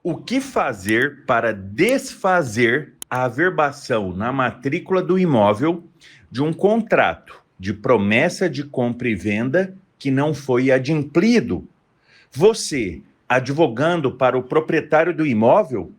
O que fazer para desfazer a averbação na matrícula do imóvel de um contrato de promessa de compra e venda que não foi adimplido? Você, advogando para o proprietário do imóvel,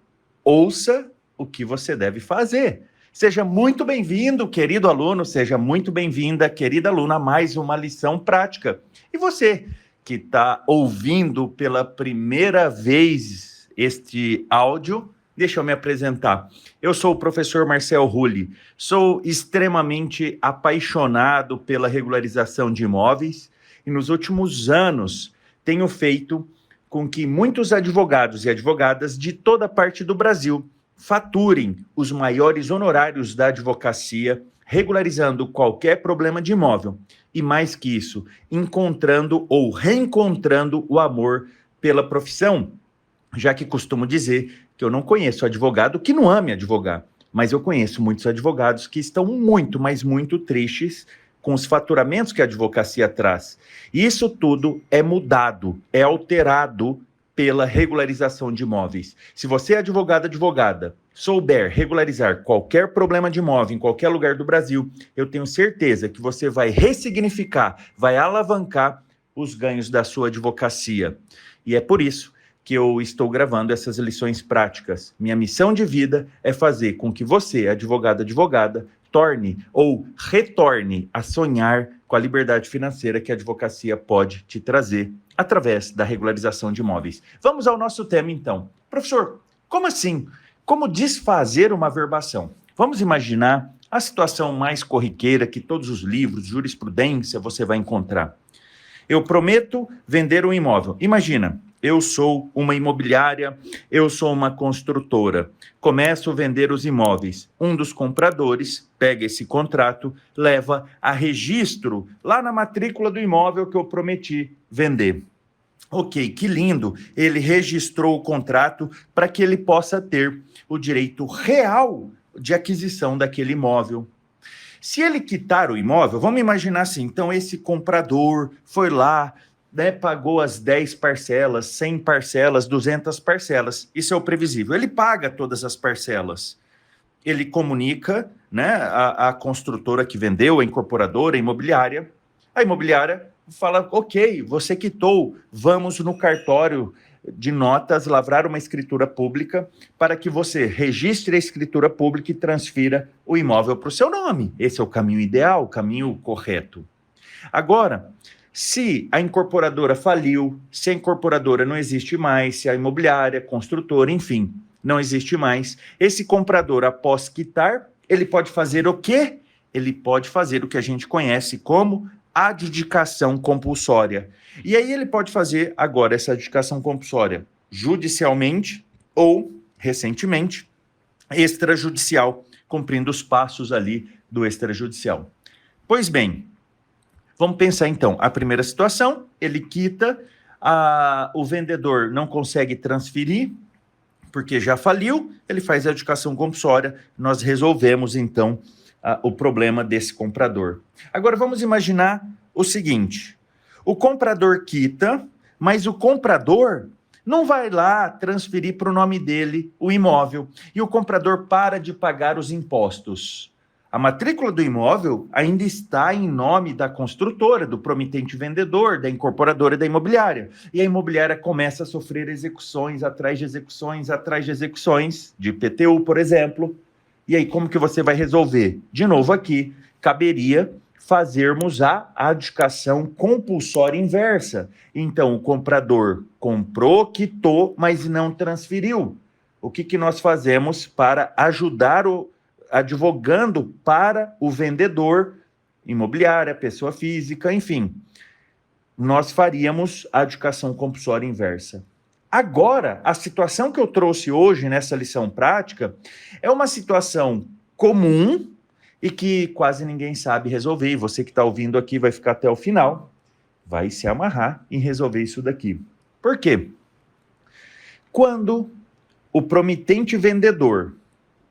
ouça o que você deve fazer. Seja muito bem-vindo, querido aluno, seja muito bem-vinda, querida aluna, a mais uma lição prática. E você que está ouvindo pela primeira vez este áudio, deixa eu me apresentar. Eu sou o professor Marcel Rulli, sou extremamente apaixonado pela regularização de imóveis e nos últimos anos tenho feito com que muitos advogados e advogadas de toda parte do Brasil faturem os maiores honorários da advocacia, regularizando qualquer problema de imóvel. E mais que isso, encontrando ou reencontrando o amor pela profissão, já que costumo dizer que eu não conheço advogado que não ame advogar, mas eu conheço muitos advogados que estão muito, mas muito tristes com os faturamentos que a advocacia traz. E isso tudo é mudado, é alterado pela regularização de imóveis. Se você é advogada, souber regularizar qualquer problema de imóvel em qualquer lugar do Brasil, eu tenho certeza que você vai ressignificar, vai alavancar os ganhos da sua advocacia. E é por isso que eu estou gravando essas lições práticas. Minha missão de vida é fazer com que você, advogada, torne ou retorne a sonhar com a liberdade financeira que a advocacia pode te trazer através da regularização de imóveis. Vamos ao nosso tema, então. Professor, como assim? Como desfazer uma averbação? Vamos imaginar a situação mais corriqueira que todos os livros, jurisprudência, você vai encontrar. Eu prometo vender um imóvel. Imagina, eu sou uma imobiliária, eu sou uma construtora. Começo a vender os imóveis. Um dos compradores pega esse contrato, leva a registro lá na matrícula do imóvel que eu prometi vender. Ok, que lindo. Ele registrou o contrato para que ele possa ter o direito real de aquisição daquele imóvel. Se ele quitar o imóvel, vamos imaginar assim, então esse comprador foi lá, pagou as 10 parcelas, 100 parcelas, 200 parcelas. Isso é o previsível. Ele paga todas as parcelas. Ele comunica, a construtora que vendeu, a incorporadora, a imobiliária. A imobiliária fala, ok, você quitou, vamos no cartório de notas lavrar uma escritura pública para que você registre a escritura pública e transfira o imóvel para o seu nome. Esse é o caminho ideal, o caminho correto. Agora, se a incorporadora faliu, se a incorporadora não existe mais, se a imobiliária, construtora, enfim, não existe mais, esse comprador, após quitar, ele pode fazer o quê? Ele pode fazer o que a gente conhece como adjudicação compulsória. E aí ele pode fazer agora essa adjudicação compulsória judicialmente ou, recentemente, extrajudicial, cumprindo os passos ali do extrajudicial. Pois bem, vamos pensar então, a primeira situação, ele quita, o vendedor não consegue transferir, porque já faliu, ele faz a adjudicação compulsória, nós resolvemos então o problema desse comprador. Agora vamos imaginar o seguinte, o comprador quita, mas o comprador não vai lá transferir para o nome dele o imóvel, e o comprador para de pagar os impostos. A matrícula do imóvel ainda está em nome da construtora, do promitente vendedor, da incorporadora e da imobiliária. E a imobiliária começa a sofrer execuções, atrás de execuções, de IPTU, por exemplo. E aí, como que você vai resolver? De novo aqui, caberia fazermos a adjudicação compulsória inversa. Então, o comprador comprou, quitou, mas não transferiu. O que nós fazemos para ajudar advogando para o vendedor, imobiliária, pessoa física, enfim, nós faríamos a adjudicação compulsória inversa. Agora, a situação que eu trouxe hoje nessa lição prática é uma situação comum e que quase ninguém sabe resolver, e você que está ouvindo aqui vai ficar até o final, vai se amarrar em resolver isso daqui. Por quê? Quando o promitente vendedor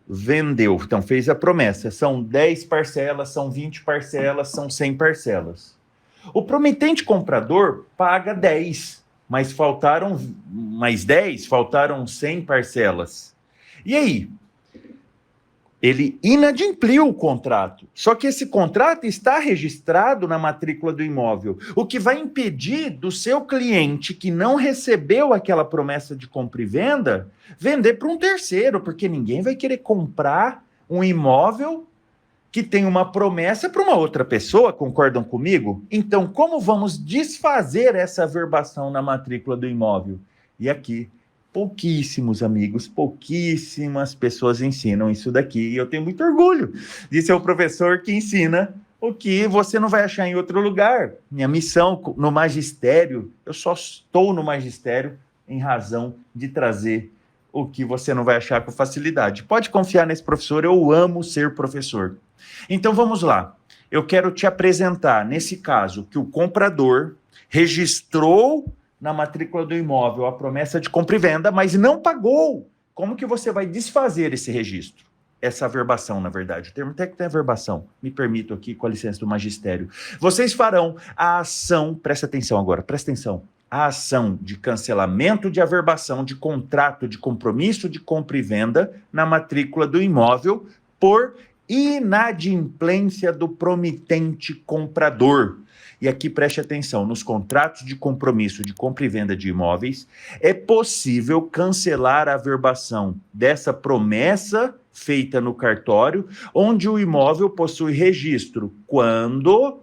vendeu, então fez a promessa, são 10 parcelas, são 20 parcelas, são 100 parcelas. O promitente comprador paga 10. mas faltaram mais 10, faltaram 100 parcelas. E aí? Ele inadimpliu o contrato. Só que esse contrato está registrado na matrícula do imóvel, o que vai impedir do seu cliente que não recebeu aquela promessa de compra e venda vender para um terceiro, porque ninguém vai querer comprar um imóvel que tem uma promessa para uma outra pessoa, concordam comigo? Então, como vamos desfazer essa averbação na matrícula do imóvel? E aqui, pouquíssimos amigos, pouquíssimas pessoas ensinam isso daqui, e eu tenho muito orgulho de ser o professor que ensina o que você não vai achar em outro lugar. Minha missão no magistério, eu só estou no magistério em razão de trazer o que você não vai achar com facilidade. Pode confiar nesse professor, eu amo ser professor. Então vamos lá, eu quero te apresentar, nesse caso, que o comprador registrou na matrícula do imóvel a promessa de compra e venda, mas não pagou. Como que você vai desfazer esse registro? Essa averbação, na verdade. O termo técnico é averbação. Me permito aqui, com a licença do magistério. Vocês farão a ação, presta atenção agora, presta atenção, a ação de cancelamento de averbação de contrato de compromisso de compra e venda na matrícula do imóvel por inadimplência do promitente comprador. E aqui preste atenção, nos contratos de compromisso de compra e venda de imóveis, é possível cancelar a averbação dessa promessa feita no cartório, onde o imóvel possui registro, quando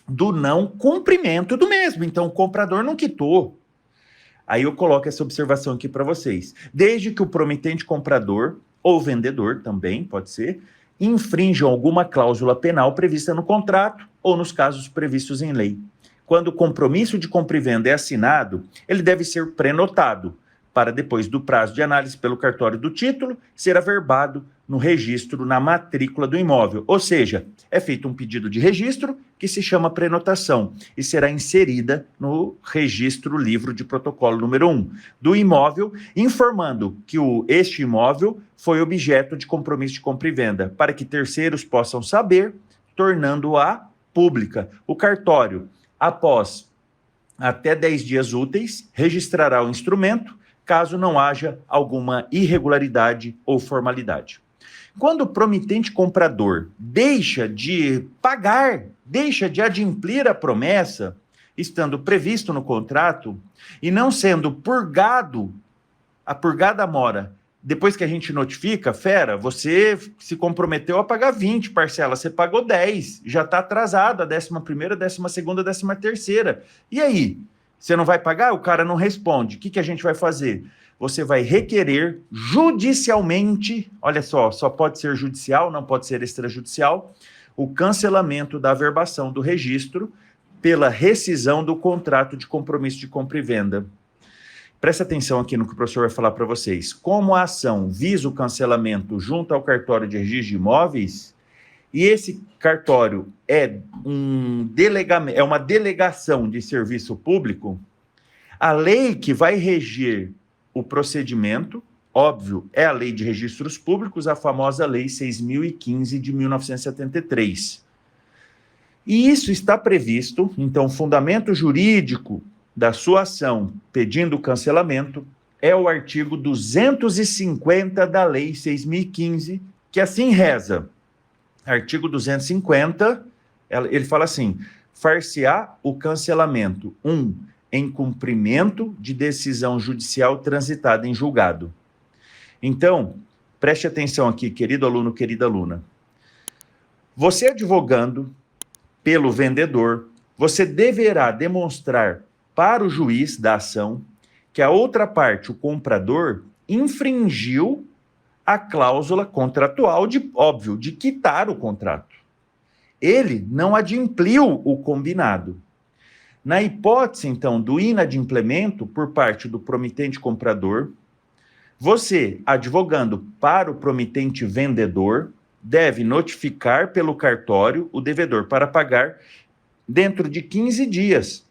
do não cumprimento do mesmo. Então, o comprador não quitou. Aí eu coloco essa observação aqui para vocês. Desde que o promitente comprador, ou vendedor também, pode ser, infringam alguma cláusula penal prevista no contrato ou nos casos previstos em lei. Quando o compromisso de compra e venda é assinado, ele deve ser prenotado, para depois do prazo de análise pelo cartório do título, ser averbado no registro na matrícula do imóvel. Ou seja, é feito um pedido de registro que se chama prenotação e será inserida no registro livro de protocolo número 1 do imóvel, informando que este imóvel foi objeto de compromisso de compra e venda, para que terceiros possam saber, tornando-a pública. O cartório, após até 10 dias úteis, registrará o instrumento, caso não haja alguma irregularidade ou formalidade. Quando o promitente comprador deixa de pagar, deixa de adimplir a promessa, estando previsto no contrato, e não sendo purgado, a purgada mora, depois que a gente notifica, fera, você se comprometeu a pagar 20 parcelas, você pagou 10, já está atrasado a 11ª, 12ª, 13ª. E aí? Você não vai pagar? O cara não responde. O que a gente vai fazer? Você vai requerer judicialmente, olha só pode ser judicial, não pode ser extrajudicial, o cancelamento da averbação do registro pela rescisão do contrato de compromisso de compra e venda. Presta atenção aqui no que o professor vai falar para vocês. Como a ação visa o cancelamento junto ao cartório de registro de imóveis, e esse cartório é uma delegação de serviço público, a lei que vai reger o procedimento, óbvio, é a Lei de Registros Públicos, a famosa Lei 6.015 de 1973. E isso está previsto, então, o fundamento jurídico da sua ação pedindo o cancelamento é o artigo 250 da Lei 6.015, que assim reza. Artigo 250, ele fala assim: far-se-á o cancelamento, 1, em cumprimento de decisão judicial transitada em julgado. Então, preste atenção aqui, querido aluno, querida aluna. Você advogando pelo vendedor, você deverá demonstrar para o juiz da ação que a outra parte, o comprador, infringiu a cláusula contratual de quitar o contrato. Ele não adimpliu o combinado. Na hipótese, então, do inadimplemento por parte do promitente comprador, você, advogando para o promitente vendedor, deve notificar pelo cartório o devedor para pagar dentro de 15 dias,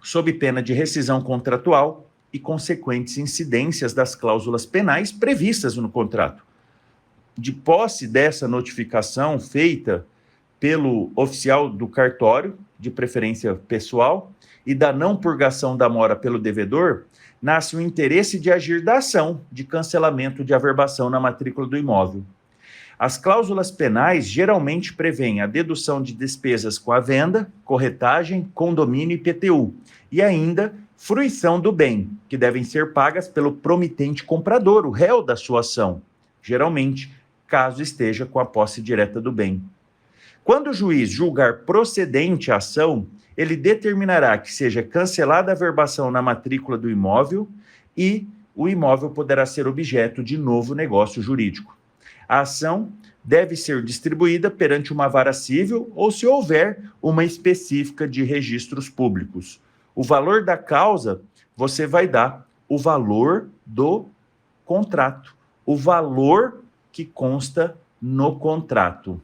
sob pena de rescisão contratual e consequentes incidências das cláusulas penais previstas no contrato. De posse dessa notificação feita pelo oficial do cartório, de preferência pessoal, e da não purgação da mora pelo devedor, nasce o interesse de agir da ação de cancelamento de averbação na matrícula do imóvel. As cláusulas penais geralmente prevêem a dedução de despesas com a venda, corretagem, condomínio e IPTU, e ainda fruição do bem, que devem ser pagas pelo promitente comprador, o réu da sua ação, geralmente, caso esteja com a posse direta do bem. Quando o juiz julgar procedente a ação, ele determinará que seja cancelada a averbação na matrícula do imóvel e o imóvel poderá ser objeto de novo negócio jurídico. A ação deve ser distribuída perante uma vara civil ou, se houver, uma específica de registros públicos. O valor da causa, você vai dar o valor do contrato, o valor que consta no contrato.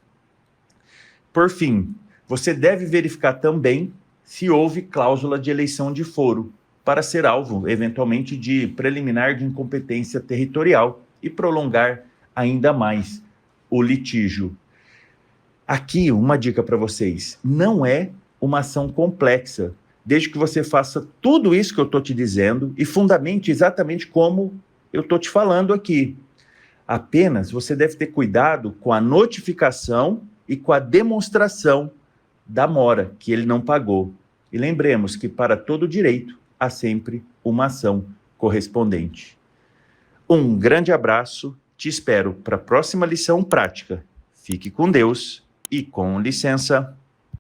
Por fim, você deve verificar também se houve cláusula de eleição de foro, para ser alvo, eventualmente, de preliminar de incompetência territorial e prolongar ainda mais o litígio. Aqui, uma dica para vocês: não é uma ação complexa, desde que você faça tudo isso que eu estou te dizendo e fundamente exatamente como eu estou te falando aqui. Apenas você deve ter cuidado com a notificação e com a demonstração da mora que ele não pagou. E lembremos que para todo direito há sempre uma ação correspondente. Um grande abraço, te espero para a próxima lição prática. Fique com Deus e com licença.